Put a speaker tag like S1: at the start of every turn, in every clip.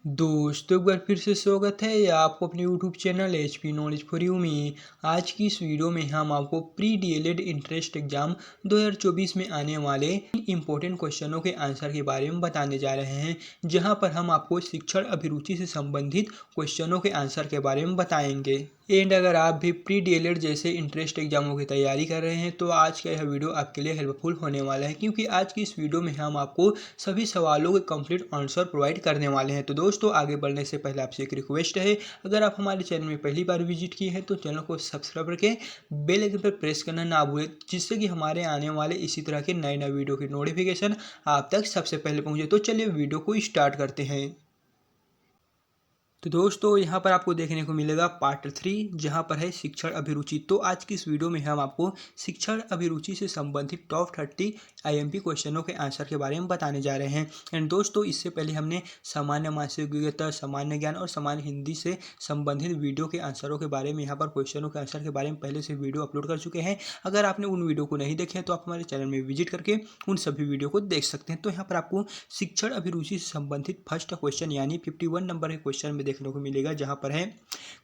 S1: दोस्तों एक बार फिर से स्वागत है आपको अपने YouTube channel HP knowledge for you में। आज की इस वीडियो में हम आपको प्री डीएलएड इंट्रेंस एग्जाम 2024 में आने वाले इंपॉर्टेंट क्वेश्चनों के आंसर के बारे में बताने जा रहे हैं, जहां पर हम आपको शिक्षण अभिरुचि से संबंधित क्वेश्चनों के आंसर के बारे में बताएंगे। एंड अगर आप भी प्री डीएलएड जैसे इंट्रेंस एग्जामों की तैयारी कर रहे हैं तो आज का यह वीडियो आपके लिए हेल्पफुल होने वाला है, क्योंकि आज की इस वीडियो में हम आपको सभी सवालों के कंप्लीट आंसर प्रोवाइड करने वाले हैं। तो दोस्तों आगे बढ़ने से पहले आपसे एक रिक्वेस्ट है, अगर आप हमारे चैनल में पहली बार विजिट किए हैं तो चैनल को सब्सक्राइब करके बेल आइकन पर प्रेस करना ना भूलें, जिससे कि हमारे आने वाले इसी तरह के नए नए वीडियो की नोटिफिकेशन आप तक सबसे पहले पहुंचे। तो चलिए वीडियो को स्टार्ट करते हैं। तो दोस्तों यहाँ पर आपको देखने को मिलेगा पार्ट 3, जहाँ पर है शिक्षण अभिरुचि। तो आज की इस वीडियो में हम आपको शिक्षण अभिरुचि से संबंधित टॉप 30 आईएमपी क्वेश्चनों के आंसर के बारे में बताने जा रहे हैं। एंड दोस्तों इससे पहले हमने सामान्य मानसिक विज्ञता, सामान्य ज्ञान और सामान्य हिंदी से संबंधित वीडियो के आंसरों के बारे में, यहाँ पर क्वेश्चनों के आंसर के बारे में पहले से वीडियो अपलोड कर चुके हैं। अगर आपने उन वीडियो को नहीं देखे तो आप हमारे चैनल में विजिट करके उन सभी वीडियो को देख सकते हैं। तो यहाँ पर आपको शिक्षण अभिरुचि से संबंधित फर्स्ट क्वेश्चन यानी 51 नंबर के क्वेश्चन में देखने को मिलेगा, जहां पर है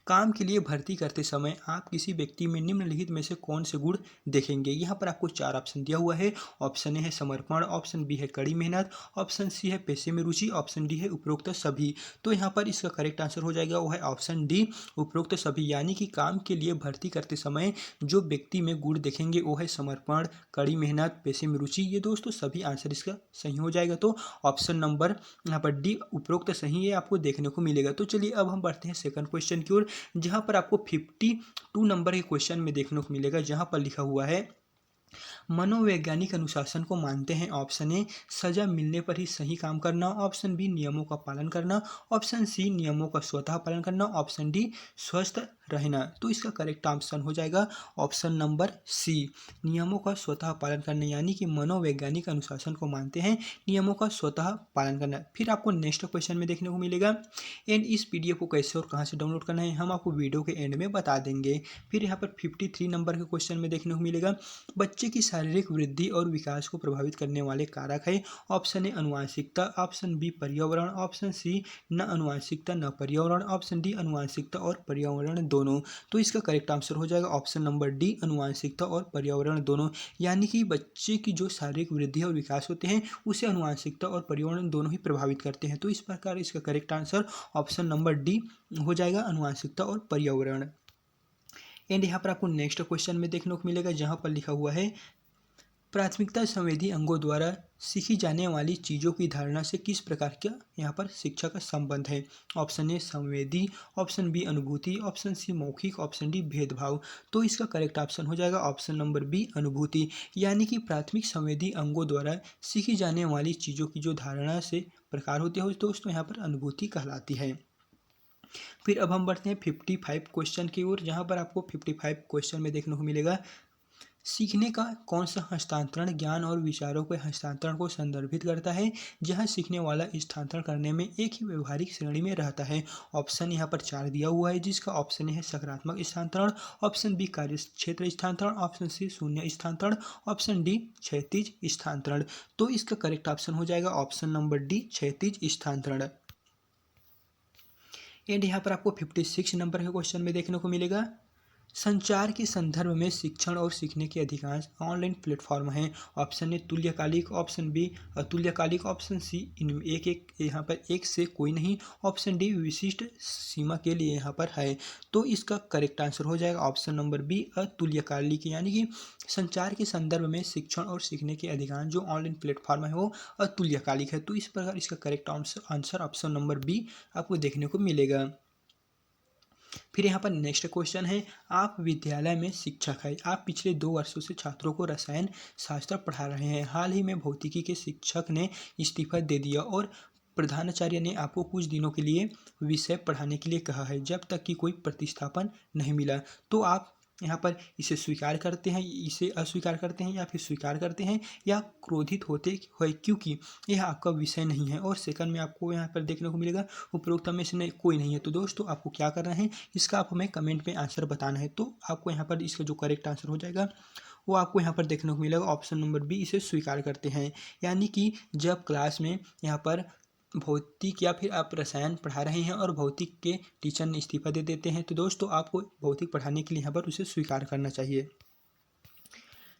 S1: काम के लिए भर्ती करते समय आप किसी व्यक्ति में निम्नलिखित में से कौन से गुण देखेंगे। यहाँ पर आपको 4 ऑप्शन दिया हुआ है। ऑप्शन ए है समर्पण, ऑप्शन बी है कड़ी मेहनत, ऑप्शन सी है पेशे में रुचि, ऑप्शन डी है उपरोक्त सभी। तो यहाँ पर इसका करेक्ट आंसर हो जाएगा वो है ऑप्शन डी, उपरोक्त सभी। यानी कि काम के लिए भर्ती करते समय जो व्यक्ति में गुण देखेंगे वो है समर्पण, कड़ी मेहनत, पेशे में रुचि। ये दोस्तों सभी आंसर इसका सही हो जाएगा। तो ऑप्शन नंबर यहाँ पर डी उपरोक्त सही है आपको देखने को मिलेगा। तो चलिए अब हम बढ़ते हैं सेकंड क्वेश्चन की ओर, जहां पर आपको 52 नंबर के क्वेश्चन में देखने को मिलेगा, जहां पर लिखा हुआ है मनोवैज्ञानिक अनुशासन को मानते हैं। ऑप्शन ए सजा मिलने पर ही सही काम करना, ऑप्शन बी नियमों का पालन करना, ऑप्शन सी नियमों का स्वतः पालन करना, ऑप्शन डी स्वस्थ रहना। तो इसका करेक्ट ऑप्शन हो जाएगा ऑप्शन नंबर सी, नियमों का स्वतः पालन करना। यानी कि मनोवैज्ञानिक अनुशासन को मानते हैं, नियमों का स्वतः पालन करना। फिर आपको नेक्स्ट क्वेश्चन में देखने को मिलेगा एंड इस पीडीएफ को कैसे और कहां से डाउनलोड करना है हम आपको वीडियो के एंड में बता देंगे। फिर यहाँ पर 53 नंबर के क्वेश्चन में देखने को मिलेगा बच्चे की शारीरिक वृद्धि और विकास को प्रभावित करने वाले कारक है। ऑप्शन ए अनुवांशिकता, ऑप्शन बी पर्यावरण, ऑप्शन सी न अनुवांशिकता न पर्यावरण, ऑप्शन डी अनुवांशिकता और पर्यावरण दोनों। तो इसका करेक्ट आंसर हो जाएगा ऑप्शन नंबर डी, अनुवांशिकता और पर्यावरण दोनों। यानी कि बच्चे की जो शारीरिक वृद्धि और विकास होते हैं उसे अनुवांशिकता और पर्यावरण दोनों ही प्रभावित करते हैं। तो इस प्रकार इसका correct answer option number D हो जाएगा, अनुवांशिकता और पर्यावरण। एंड यहाँ पर आपको नेक्स्ट क्वेश्चन में देखने को मिलेगा, जहाँ पर लिखा हुआ है प्राथमिकता संवेदी अंगों द्वारा सीखी जाने वाली चीज़ों की धारणा से किस प्रकार का यहाँ पर शिक्षा का संबंध है। ऑप्शन ए संवेदी, ऑप्शन बी अनुभूति, ऑप्शन सी मौखिक, ऑप्शन डी भेदभाव। तो इसका करेक्ट ऑप्शन हो जाएगा ऑप्शन नंबर बी अनुभूति। यानी कि प्राथमिक संवेदी अंगों द्वारा सीखी जाने वाली चीज़ों की जो धारणा से प्रकार होते हैं दोस्तों यहाँ पर अनुभूति कहलाती है। फिर अब हम बढ़ते हैं 55 क्वेश्चन की ओर, जहाँ पर आपको 55 क्वेश्चन में देखने को मिलेगा सीखने का कौन सा हस्तांतरण ज्ञान और विचारों के हस्तांतरण को संदर्भित करता है, जहां सीखने वाला स्थानांतरण करने में एक ही व्यवहारिक श्रेणी में रहता है। ऑप्शन यहाँ पर 4 दिया हुआ है, जिसका ऑप्शन है सकारात्मक स्थानांतरण, ऑप्शन बी कार्य क्षेत्र स्थानांतरण, ऑप्शन सी शून्य स्थानांतरण, ऑप्शन डी क्षैतिज स्थानांतरण। तो इसका करेक्ट ऑप्शन हो जाएगा ऑप्शन नंबर डी, क्षैतिज स्थानांतरण। एंड यहाँ पर आपको 56 नंबर के क्वेश्चन में देखने को मिलेगा संचार के संदर्भ में शिक्षण और सीखने के अधिकांश ऑनलाइन प्लेटफॉर्म हैं। ऑप्शन ए तुल्यकालिक, ऑप्शन बी अतुल्यकालिक, ऑप्शन सी इनमें एक यहाँ पर एक से कोई नहीं, ऑप्शन डी विशिष्ट सीमा के लिए यहाँ पर है। तो इसका करेक्ट आंसर हो जाएगा ऑप्शन नंबर बी अतुल्यकालिक। यानी कि संचार के संदर्भ में शिक्षण और सीखने के अधिकांश जो ऑनलाइन प्लेटफॉर्म है वो अतुल्यकालिक है। तो इस प्रकार इसका correct answer option number b आपको देखने को मिलेगा। फिर यहाँ पर नेक्स्ट क्वेश्चन है आप विद्यालय में शिक्षक है, आप पिछले 2 वर्षों से छात्रों को रसायन शास्त्र पढ़ा रहे हैं। हाल ही में भौतिकी के शिक्षक ने इस्तीफा दे दिया और प्रधानाचार्य ने आपको कुछ दिनों के लिए विषय पढ़ाने के लिए कहा है, जब तक कि कोई प्रतिस्थापन नहीं मिला। तो आप यहाँ पर इसे स्वीकार करते हैं, इसे अस्वीकार करते हैं, या फिर स्वीकार करते हैं या क्रोधित होते हैं क्योंकि यह आपका विषय नहीं है। और सेकंड में आपको यहाँ पर देखने को मिलेगा उपरोक्त में से कोई नहीं है। तो दोस्तों आपको क्या करना है, इसका आप हमें कमेंट में आंसर बताना है। तो आपको यहाँ पर इसका जो करेक्ट आंसर हो जाएगा वो आपको यहाँ पर देखने को मिलेगा ऑप्शन नंबर बी, इसे स्वीकार करते हैं। यानी कि जब क्लास में यहाँ पर भौतिक या फिर आप रसायन पढ़ा रहे हैं और भौतिक के टीचर ने इस्तीफा दे देते हैं, तो दोस्तों आपको भौतिक पढ़ाने के लिए यहाँ पर उसे स्वीकार करना चाहिए।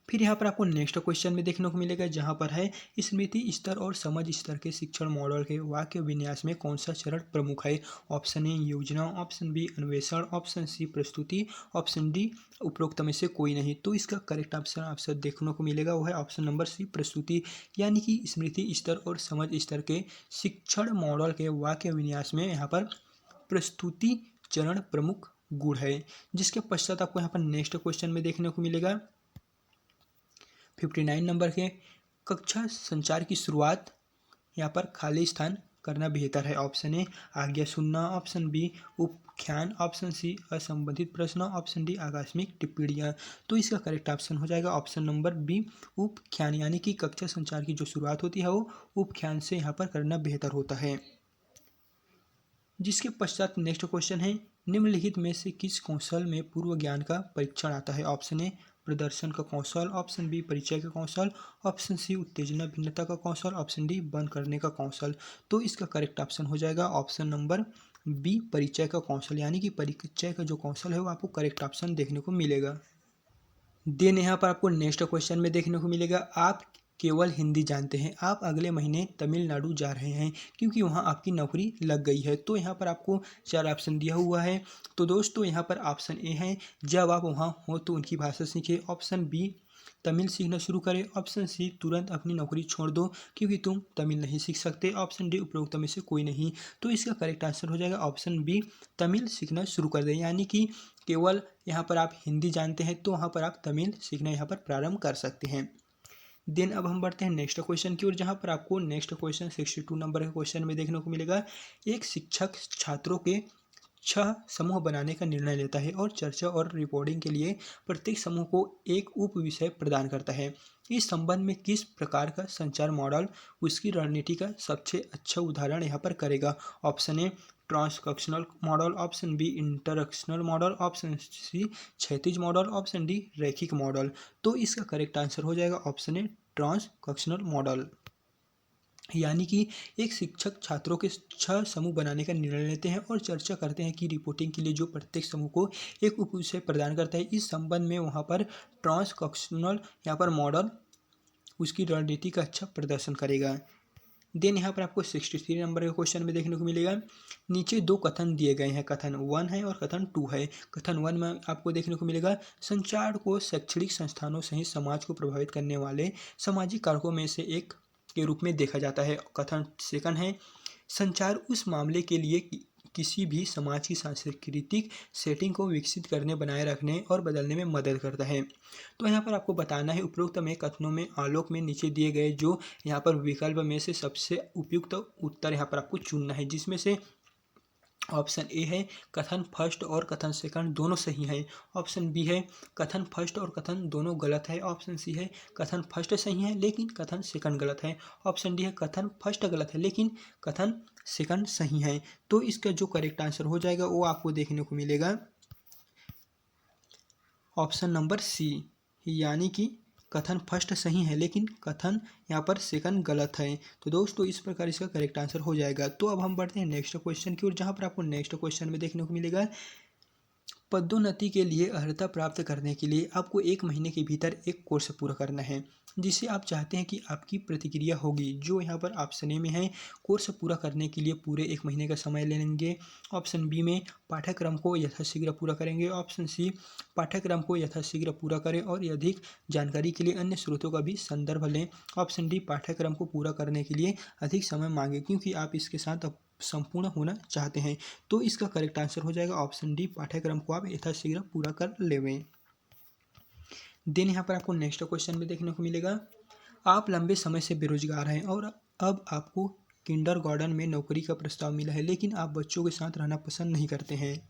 S1: फिर यहाँ पर आपको नेक्स्ट क्वेश्चन में देखने को मिलेगा, जहाँ पर है स्मृति स्तर और समझ स्तर के शिक्षण मॉडल के वाक्य विन्यास में कौन सा चरण प्रमुख है। ऑप्शन ए योजना, ऑप्शन बी अन्वेषण, ऑप्शन सी प्रस्तुति, ऑप्शन डी उपरोक्त में से कोई नहीं। तो इसका करेक्ट ऑप्शन आपसे देखने को मिलेगा वो है ऑप्शन नंबर सी प्रस्तुति, यानी कि स्मृति स्तर और समझ स्तर के शिक्षण मॉडल के वाक्य विन्यास में यहाँ पर प्रस्तुति चरण प्रमुख गुण है। जिसके पश्चात आपको यहाँ पर नेक्स्ट क्वेश्चन में देखने को मिलेगा 59 नंबर के, कक्षा संचार की शुरुआत यहाँ पर खाली स्थान करना बेहतर है। ऑप्शन ए आज्ञा सुनना, ऑप्शन बी उपख्यान, ऑप्शन सी असंबंधित प्रश्न, ऑप्शन डी आकस्मिक टिप्पणियाँ। तो इसका करेक्ट ऑप्शन हो जाएगा ऑप्शन नंबर बी उपख्यान, यानी कि कक्षा संचार की जो शुरुआत होती है वो उपख्यान से यहाँ पर करना बेहतर होता है। जिसके पश्चात नेक्स्ट क्वेश्चन है, निम्नलिखित में से किस कौशल में पूर्व ज्ञान का परीक्षण आता है। ऑप्शन ए प्रदर्शन का कौशल, ऑप्शन बी परिचय का कौशल, ऑप्शन सी उत्तेजना भिन्नता का कौशल, ऑप्शन डी बंद करने का कौशल। तो इसका करेक्ट ऑप्शन हो जाएगा ऑप्शन नंबर बी परिचय का कौशल, यानी कि परिचय का जो कौशल है वो आपको करेक्ट ऑप्शन देखने को मिलेगा। देन यहाँ पर आपको नेक्स्ट क्वेश्चन में देखने को मिलेगा, आप केवल हिंदी जानते हैं, आप अगले महीने तमिलनाडु जा रहे हैं क्योंकि वहाँ आपकी नौकरी लग गई है। तो यहाँ पर आपको 4 ऑप्शन दिया हुआ है। तो दोस्तों यहाँ पर ऑप्शन ए है, जब आप वहाँ हो तो उनकी भाषा सीखें, ऑप्शन बी तमिल सीखना शुरू करें, ऑप्शन सी तुरंत अपनी नौकरी छोड़ दो क्योंकि तुम तमिल नहीं सीख सकते, ऑप्शन डी उपरोक्त में से कोई नहीं। तो इसका करेक्ट आंसर हो जाएगा ऑप्शन बी तमिल सीखना शुरू कर दें, यानी कि केवल यहाँ पर आप हिंदी जानते हैं तो वहाँ पर आप तमिल सीखना यहाँ पर प्रारंभ कर सकते हैं। देन अब हम बढ़ते हैं नेक्स्ट क्वेश्चन की ओर, जहाँ पर आपको नेक्स्ट क्वेश्चन 62 नंबर के क्वेश्चन में देखने को मिलेगा, एक शिक्षक छात्रों के 6 समूह बनाने का निर्णय लेता है और चर्चा और रिपोर्टिंग के लिए प्रत्येक समूह को एक उप विषय प्रदान करता है। इस संबंध में किस प्रकार का संचार मॉडल उसकी रणनीति का सबसे अच्छा उदाहरण यहाँ पर करेगा। Option a transactional model, option b interactional model, option c क्षैतिज मॉडल, ऑप्शन डी रैखिक मॉडल। तो इसका करेक्ट आंसर हो जाएगा ऑप्शन ए ट्रांसक्शनल मॉडल, यानी कि एक शिक्षक छात्रों के 6 समूह बनाने का निर्णय लेते हैं और चर्चा करते हैं कि रिपोर्टिंग के लिए जो प्रत्येक समूह को एक उप विषय प्रदान करता है। इस संबंध में वहाँ पर ट्रांसक्शनल यहाँ पर मॉडल उसकी रणनीति का अच्छा प्रदर्शन करेगा। देन यहाँ पर आपको 63 नंबर के क्वेश्चन में देखने को मिलेगा, नीचे 2 कथन दिए गए हैं, कथन 1 है और कथन 2 है। कथन 1 में आपको देखने को मिलेगा, संचार को शैक्षणिक संस्थानों सहित समाज को प्रभावित करने वाले सामाजिक कारकों में से एक के रूप में देखा जाता है। कथन सेकंड है, संचार उस मामले के लिए किसी भी समाज की सांस्कृतिक सेटिंग को विकसित करने, बनाए रखने और बदलने में मदद करता है। तो यहाँ पर आपको बताना है उपरोक्त में कथनों में आलोक में नीचे दिए गए जो यहाँ पर विकल्प में से सबसे उपयुक्त उत्तर यहाँ पर आपको चुनना है, जिसमें से ऑप्शन ए है कथन फर्स्ट और कथन सेकंड दोनों सही हैं, ऑप्शन बी है कथन फर्स्ट और कथन दोनों गलत है, ऑप्शन सी है कथन फर्स्ट सही है लेकिन कथन सेकंड गलत है, ऑप्शन डी है कथन फर्स्ट गलत है लेकिन कथन सेकंड सही है। तो इसका जो करेक्ट आंसर हो जाएगा वो आपको देखने को मिलेगा ऑप्शन नंबर सी, यानी कि कथन फर्स्ट सही है लेकिन कथन यहाँ पर सेकंड गलत है। तो दोस्तों इस प्रकार इसका करेक्ट आंसर हो जाएगा। तो अब हम बढ़ते हैं नेक्स्ट क्वेश्चन की ओर, जहाँ पर आपको नेक्स्ट क्वेश्चन में देखने को मिलेगा, पदोन्नति के लिए अर्हता प्राप्त करने के लिए आपको 1 महीने के भीतर एक कोर्स पूरा करना है जिसे आप चाहते हैं कि आपकी प्रतिक्रिया होगी। जो यहाँ पर ऑप्शन ए में है, कोर्स पूरा करने के लिए पूरे 1 महीने का समय ले लेंगे, ऑप्शन बी में पाठ्यक्रम को यथाशीघ्र पूरा करेंगे, ऑप्शन सी पाठ्यक्रम को यथाशीघ्र पूरा करें और अधिक जानकारी के लिए अन्य स्रोतों का भी संदर्भ लें, ऑप्शन डी पाठ्यक्रम को पूरा करने के लिए अधिक समय मांगे क्योंकि आप इसके साथ संपूर्ण होना चाहते हैं। तो इसका करेक्ट आंसर हो जाएगा ऑप्शन डी पाठ्यक्रम को आप यथाशीघ्र पूरा कर लेवें। देन यहाँ पर आपको नेक्स्ट क्वेश्चन में देखने को मिलेगा, आप लंबे समय से बेरोजगार हैं और अब आपको किंडरगार्टन में नौकरी का प्रस्ताव मिला है लेकिन आप बच्चों के साथ रहना पसंद नहीं करते हैं।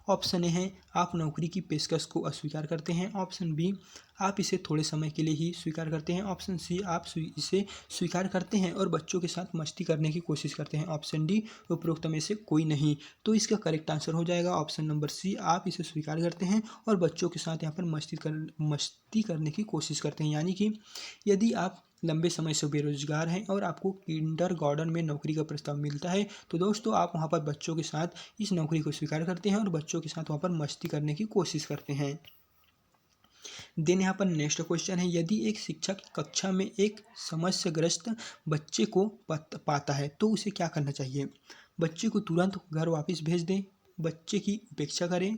S1: ऑप्शन ए है आप नौकरी की पेशकश को अस्वीकार करते हैं, ऑप्शन बी आप इसे थोड़े समय के लिए ही स्वीकार करते हैं, ऑप्शन सी आप इसे स्वीकार करते हैं और बच्चों के साथ मस्ती करने की कोशिश करते हैं, ऑप्शन डी उपरोक्त में से कोई नहीं। तो इसका करेक्ट आंसर हो जाएगा ऑप्शन नंबर सी, आप इसे स्वीकार करते हैं और बच्चों के साथ यहाँ पर मस्ती करने की कोशिश करते हैं। यानी कि यदि आप लंबे समय से बेरोजगार हैं और आपको किंडरगार्टन में नौकरी का प्रस्ताव मिलता है, तो दोस्तों आप वहाँ पर बच्चों के साथ इस नौकरी को स्वीकार करते हैं और बच्चों के साथ वहाँ पर मस्ती करने की कोशिश करते हैं। देन यहाँ पर नेक्स्ट क्वेश्चन है, यदि एक शिक्षक कक्षा में एक समस्याग्रस्त बच्चे को पाता है तो उसे क्या करना चाहिए? बच्चे को तुरंत घर वापस भेज दें, बच्चे की उपेक्षा करें,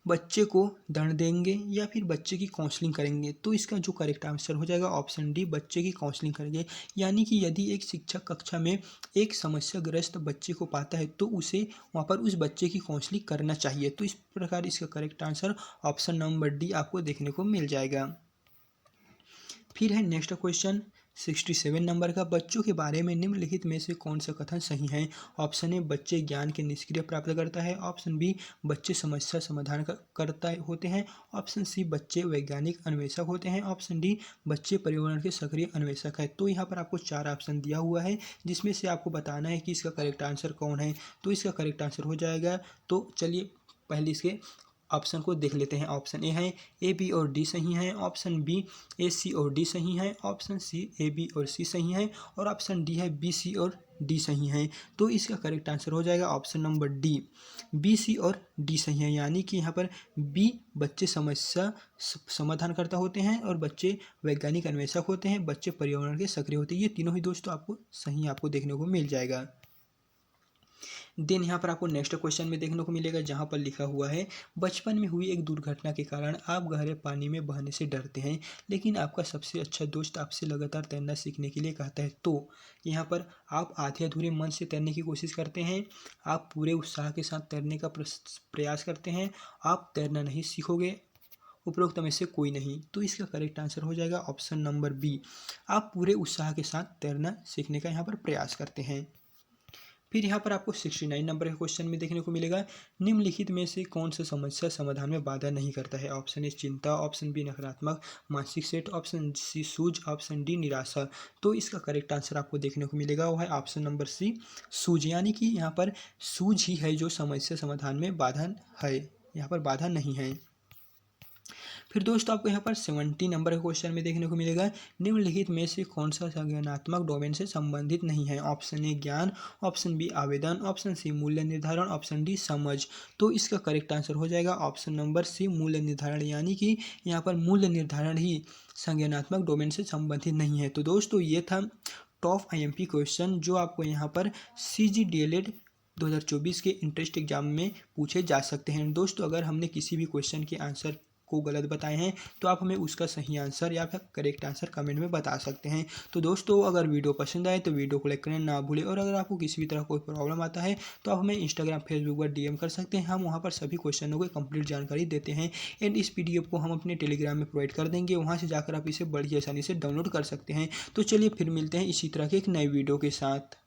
S1: बच्चे को दंड देंगे या फिर बच्चे की काउंसलिंग करेंगे? तो इसका जो करेक्ट आंसर हो जाएगा ऑप्शन डी, बच्चे की काउंसलिंग करेंगे। यानी कि यदि एक शिक्षक कक्षा में एक समस्याग्रस्त बच्चे को पाता है तो उसे वहाँ पर उस बच्चे की काउंसलिंग करना चाहिए। तो इस प्रकार इसका correct answer option number D आपको देखने को मिल जाएगा। फिर है नेक्स्ट क्वेश्चन 67 नंबर का, बच्चों के बारे में निम्नलिखित में से कौन सा कथन सही है? ऑप्शन ए, बच्चे ज्ञान के निष्क्रिय प्राप्त करता है। ऑप्शन बी, बच्चे समस्या समाधान करता होते हैं। ऑप्शन सी, बच्चे वैज्ञानिक अन्वेषक होते हैं। ऑप्शन डी, बच्चे पर्यावरण के सक्रिय अन्वेषक है। तो यहाँ पर आपको 4 ऑप्शन दिया हुआ है जिसमें से आपको बताना है कि इसका करेक्ट आंसर कौन है। तो इसका करेक्ट आंसर हो जाएगा, तो चलिए पहले इसके ऑप्शन को देख लेते हैं। ऑप्शन ए है ए, बी और डी सही है। ऑप्शन बी ए, सी और डी सही है। ऑप्शन सी ए, बी और सी सही है और ऑप्शन डी है बी, सी और डी सही है। तो इसका करेक्ट आंसर हो जाएगा ऑप्शन नंबर डी, बी, सी और डी सही है। यानी कि यहाँ पर बी, बच्चे समस्या समाधान करता होते हैं और बच्चे वैज्ञानिक अन्वेषक होते हैं, बच्चे पर्यावरण के सक्रिय होते हैं। ये तीनों ही दोस्तों आपको सही आपको देखने को मिल जाएगा। देन यहाँ पर आपको नेक्स्ट क्वेश्चन में देखने को मिलेगा जहाँ पर लिखा हुआ है, बचपन में हुई एक दुर्घटना के कारण आप गहरे पानी में बहने से डरते हैं, लेकिन आपका सबसे अच्छा दोस्त आपसे लगातार तैरना सीखने के लिए कहता है। तो यहाँ पर आप आधे अधूरे मन से तैरने की कोशिश करते हैं, आप पूरे उत्साह के साथ तैरने का प्रयास करते हैं, आप तैरना नहीं सीखोगे, उपरोक्त में से कोई नहीं। तो इसका करेक्ट आंसर हो जाएगा ऑप्शन नंबर बी, आप पूरे उत्साह के साथ तैरना सीखने का यहाँ पर प्रयास करते हैं। फिर यहाँ पर आपको 69 नंबर के क्वेश्चन में देखने को मिलेगा, निम्नलिखित में से कौन सा समस्या समाधान में बाधा नहीं करता है? ऑप्शन ए चिंता, ऑप्शन बी नकारात्मक मानसिक सेट, ऑप्शन सी सूझ, ऑप्शन डी निराशा। तो इसका करेक्ट आंसर आपको देखने को मिलेगा वो है ऑप्शन नंबर सी, सूझ। यानी कि यहाँ पर सूझ ही है जो समस्या समाधान में बाधा है, यहाँ पर बाधा नहीं है। फिर दोस्तों आपको यहाँ पर 70 नंबर के क्वेश्चन में देखने को मिलेगा, निम्नलिखित में से कौन सा संज्ञानात्मक डोमेन से संबंधित नहीं है? ऑप्शन ए ज्ञान, ऑप्शन बी आवेदन, ऑप्शन सी मूल्य निर्धारण, ऑप्शन डी समझ। तो इसका करेक्ट आंसर हो जाएगा ऑप्शन नंबर सी, मूल्य निर्धारण। यानी कि यहाँ पर मूल्य निर्धारण ही संज्ञानात्मक डोमेन से संबंधित नहीं है। तो दोस्तों ये था टॉप IMP क्वेश्चन जो आपको यहाँ पर CG DLED 2024 के इंट्रेंस एग्जाम में पूछे जा सकते हैं। दोस्तों अगर हमने किसी भी क्वेश्चन के आंसर को गलत बताए हैं तो आप हमें उसका सही आंसर या फिर करेक्ट आंसर कमेंट में बता सकते हैं। तो दोस्तों अगर वीडियो पसंद आए तो वीडियो को लाइक करना ना भूलें और अगर आपको किसी भी तरह कोई प्रॉब्लम आता है तो आप हमें इंस्टाग्राम फेसबुक पर DM कर सकते हैं, हम वहाँ पर सभी क्वेश्चनों की कंप्लीट जानकारी देते हैं। एंड इस PDF को हम अपने टेलीग्राम में प्रोवाइड कर देंगे, वहाँ से जाकर आप इसे बड़ी आसानी से डाउनलोड कर सकते हैं। तो चलिए फिर मिलते हैं इसी तरह के एक नए वीडियो के साथ।